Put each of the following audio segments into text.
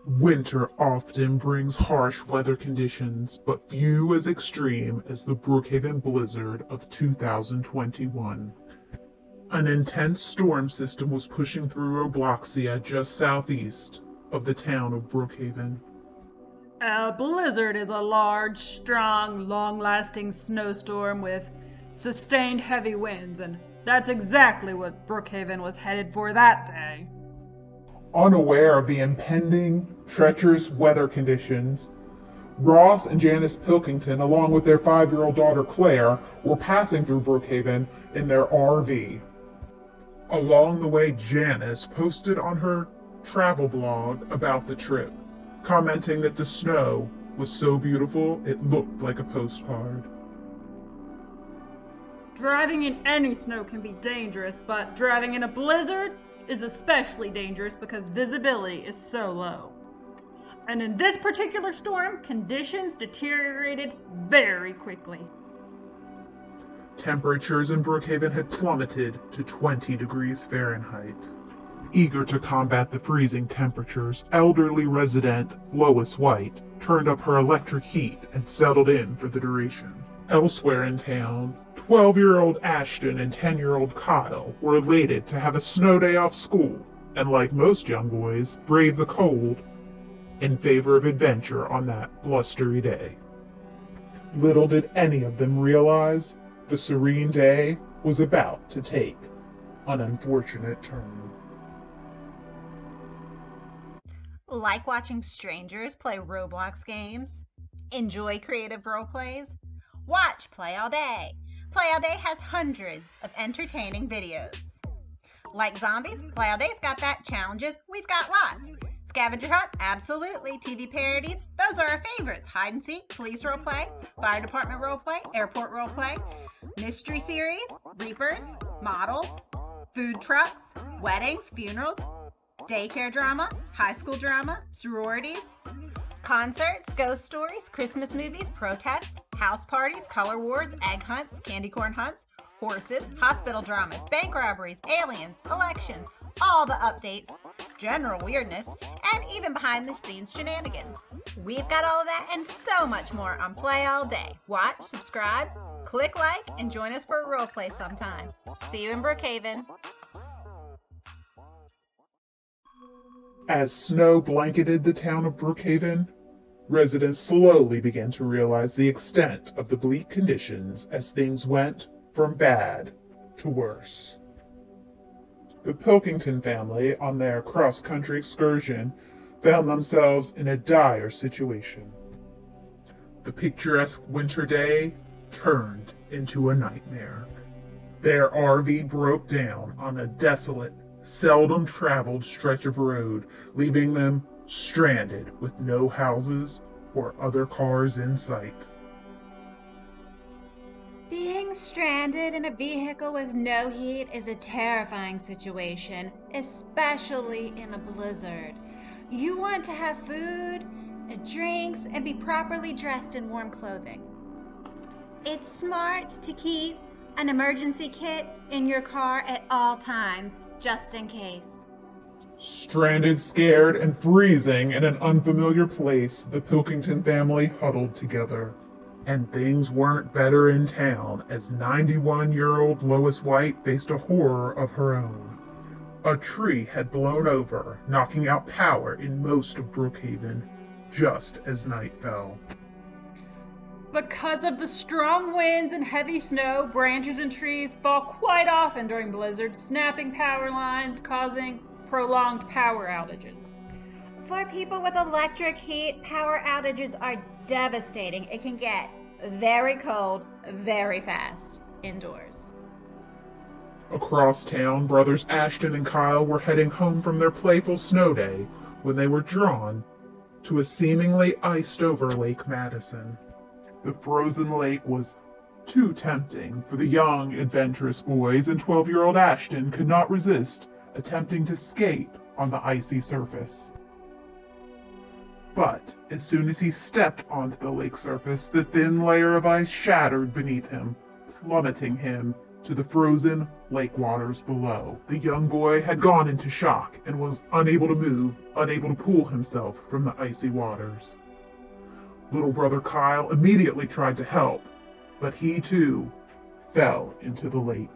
Winter often brings harsh weather conditions, but few as extreme as the Brookhaven Blizzard of 2021. An intense storm system was pushing through Robloxia just southeast of the town of Brookhaven. A blizzard is a large, strong, long-lasting snowstorm with sustained heavy winds, and that's exactly what Brookhaven was headed for that day. Unaware of the impending, treacherous weather conditions, Ross and Janice Pilkington, along with their 5-year-old daughter Claire, were passing through Brookhaven in their RV. Along the way, Janice posted on her travel blog about the trip, commenting that the snow was so beautiful it looked like a postcard. Driving in any snow can be dangerous, but driving in a blizzard is especially dangerous because visibility is so low. And in this particular storm, conditions deteriorated very quickly. Temperatures in Brookhaven had plummeted to 20 degrees Fahrenheit. Eager to combat the freezing temperatures, elderly resident Lois White turned up her electric heat and settled in for the duration. Elsewhere in town, 12-year-old Ashton and 10-year-old Kyle were elated to have a snow day off school, and like most young boys, brave the cold in favor of adventure on that blustery day. Little did any of them realize the serene day was about to take an unfortunate turn. Like watching strangers play Roblox games? Enjoy creative role plays? Watch Play All Day. Play All Day has hundreds of entertaining videos. Like zombies, Play All Day's got that. Challenges, we've got lots. Scavenger hunt, absolutely. TV parodies, those are our favorites. Hide and seek, police role play, fire department role play, airport role play, mystery series, reapers, models, food trucks, weddings, funerals, daycare drama, high school drama, sororities, concerts, ghost stories, Christmas movies, protests, house parties, color wars, egg hunts, candy corn hunts, horses, hospital dramas, bank robberies, aliens, elections, all the updates, general weirdness, and even behind the scenes shenanigans. We've got all of that and so much more on Play All Day. Watch, subscribe, click like, and join us for a role play sometime. See you in Brookhaven. As snow blanketed the town of Brookhaven, residents slowly began to realize the extent of the bleak conditions as things went from bad to worse. The Pilkington family, on their cross-country excursion, found themselves in a dire situation. The picturesque winter day turned into a nightmare. Their RV broke down on a desolate, seldom traveled stretch of road, leaving them stranded with no houses or other cars in sight. Being stranded in a vehicle with no heat is a terrifying situation, especially in a blizzard. You want to have food, drinks, and be properly dressed in warm clothing. It's smart to keep an emergency kit in your car at all times, just in case. Stranded, scared, and freezing in an unfamiliar place, the Pilkington family huddled together. And things weren't better in town as 91-year-old Lois White faced a horror of her own. A tree had blown over, knocking out power in most of Brookhaven, just as night fell. Because of the strong winds and heavy snow, branches and trees fall quite often during blizzards, snapping power lines, causing prolonged power outages. For people with electric heat, power outages are devastating. It can get very cold very fast indoors. Across town, brothers Ashton and Kyle were heading home from their playful snow day when they were drawn to a seemingly iced-over Lake Madison. The frozen lake was too tempting for the young, adventurous boys, and 12-year-old Ashton could not resist attempting to skate on the icy surface. But as soon as he stepped onto the lake surface, the thin layer of ice shattered beneath him, plummeting him to the frozen lake waters below. The young boy had gone into shock and was unable to move, unable to pull himself from the icy waters. Little brother Kyle immediately tried to help, but he too fell into the lake.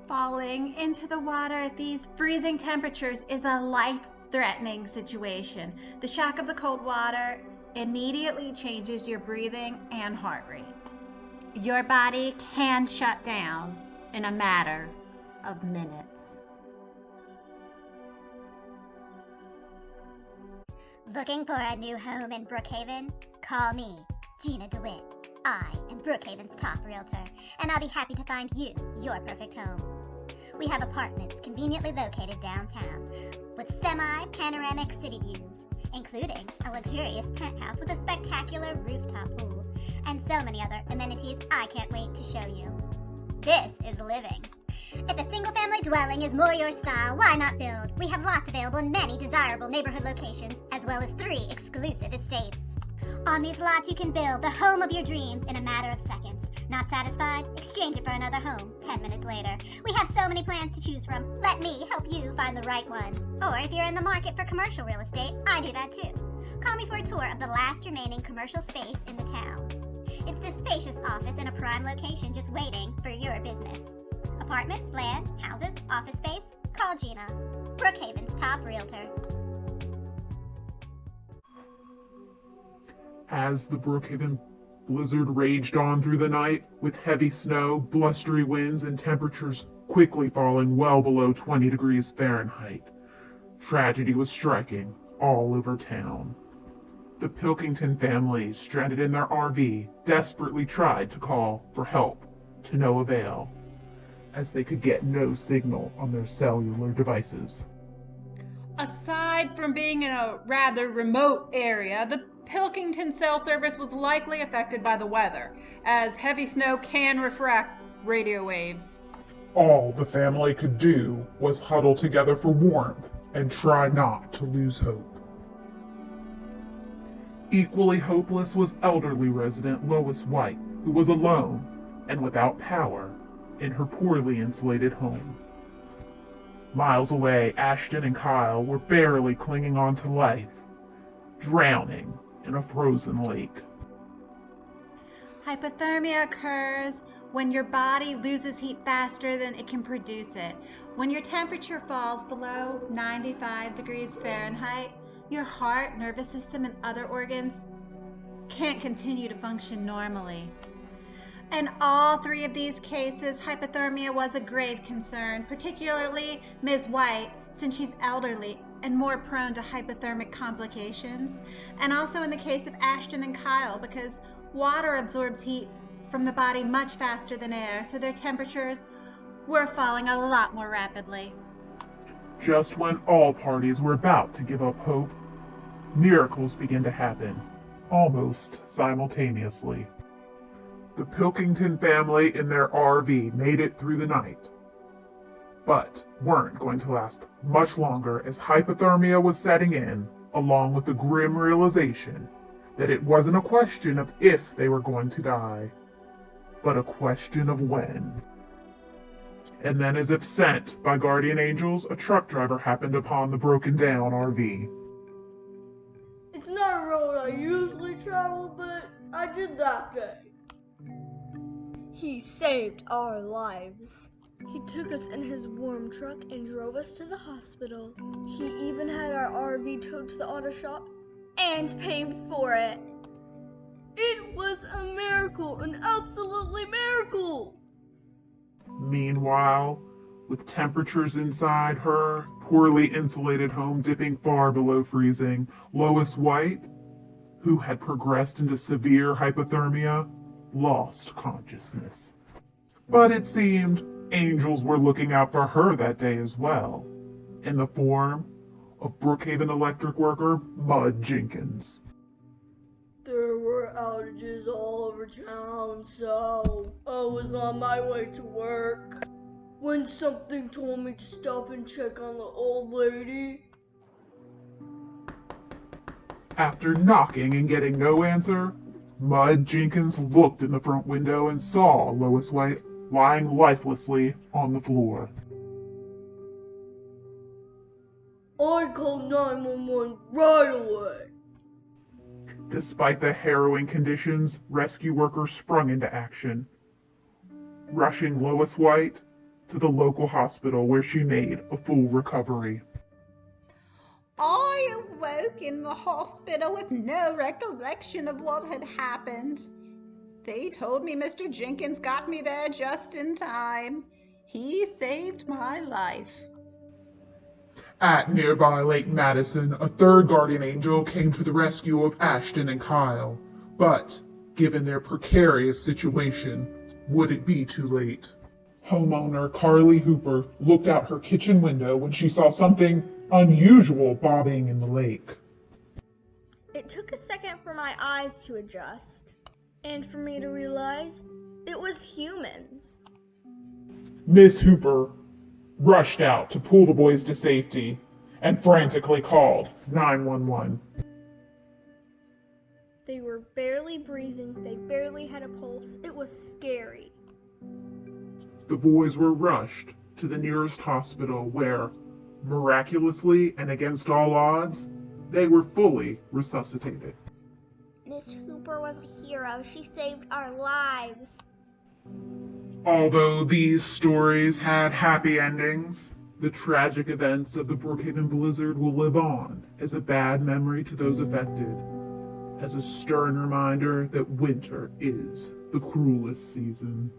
Falling into the water at these freezing temperatures is a life-threatening situation. The shock of the cold water immediately changes your breathing and heart rate. Your body can shut down in a matter of minutes. Looking for a new home in Brookhaven? Call me, Gina DeWitt. I am Brookhaven's top realtor, and I'll be happy to find you your perfect home. We have apartments conveniently located downtown with semi-panoramic city views, including a luxurious penthouse with a spectacular rooftop pool, and so many other amenities I can't wait to show you. This is living. If a single-family dwelling is more your style, why not build? We have lots available in many desirable neighborhood locations, as well as 3 exclusive estates. On these lots, you can build the home of your dreams in a matter of seconds. Not satisfied? Exchange it for another home 10 minutes later. We have so many plans to choose from. Let me help you find the right one. Or if you're in the market for commercial real estate, I do that too. Call me for a tour of the last remaining commercial space in the town. It's this spacious office in a prime location just waiting for your business. Apartments, land, houses, office space? Call Gina, Brookhaven's top realtor. As the Brookhaven Blizzard raged on through the night, with heavy snow, blustery winds, and temperatures quickly falling well below 20 degrees Fahrenheit, tragedy was striking all over town. The Pilkington family, stranded in their RV, desperately tried to call for help, to no avail, as they could get no signal on their cellular devices. Aside from being in a rather remote area, the Pilkington cell service was likely affected by the weather, as heavy snow can refract radio waves. All the family could do was huddle together for warmth and try not to lose hope. Equally hopeless was elderly resident Lois White, who was alone and without power in her poorly insulated home. Miles away, Ashton and Kyle were barely clinging on to life, drowning in a frozen lake. Hypothermia occurs when your body loses heat faster than it can produce it. When your temperature falls below 95 degrees Fahrenheit, your heart, nervous system, and other organs can't continue to function normally. In all 3 of these cases, hypothermia was a grave concern, particularly Ms. White, since she's elderly and more prone to hypothermic complications, and also in the case of Ashton and Kyle, because water absorbs heat from the body much faster than air, so their temperatures were falling a lot more rapidly. Just when all parties were about to give up hope, miracles began to happen, almost simultaneously. The Pilkington family in their RV made it through the night, but weren't going to last much longer as hypothermia was setting in, along with the grim realization that it wasn't a question of if they were going to die, but a question of when. And then, as if sent by guardian angels, a truck driver happened upon the broken down RV. It's not a road I usually travel, but I did that day. He saved our lives. He took us in his warm truck and drove us to the hospital. He even had our RV towed to the auto shop and paid for it. It was a miracle, an absolutely miracle. Meanwhile, with temperatures inside her poorly insulated home dipping far below freezing, Lois White, who had progressed into severe hypothermia, lost consciousness. But it seemed angels were looking out for her that day as well, in the form of Brookhaven electric worker Mud Jenkins. There were outages all over town, so I was on my way to work when something told me to stop and check on the old lady. After knocking and getting no answer, Mud Jenkins looked in the front window and saw Lois White lying lifelessly on the floor. I call 911 right away. Despite the harrowing conditions, rescue workers sprung into action, rushing Lois White to the local hospital where she made a full recovery. I awoke in the hospital with no recollection of what had happened. They told me Mr. Jenkins got me there just in time. He saved my life. At nearby Lake Madison, a third guardian angel came to the rescue of Ashton and Kyle. But, given their precarious situation, would it be too late? Homeowner Carly Hooper looked out her kitchen window when she saw something unusual bobbing in the lake. It took a second for my eyes to adjust, and for me to realize it was humans. Miss Hooper rushed out to pull the boys to safety and frantically called 911. They were barely breathing, they barely had a pulse. It was scary. The boys were rushed to the nearest hospital where, miraculously and against all odds, they were fully resuscitated. Miss Hooper was a hero. She saved our lives. Although these stories had happy endings, the tragic events of the Brookhaven Blizzard will live on as a bad memory to those affected, as a stern reminder that winter is the cruelest season.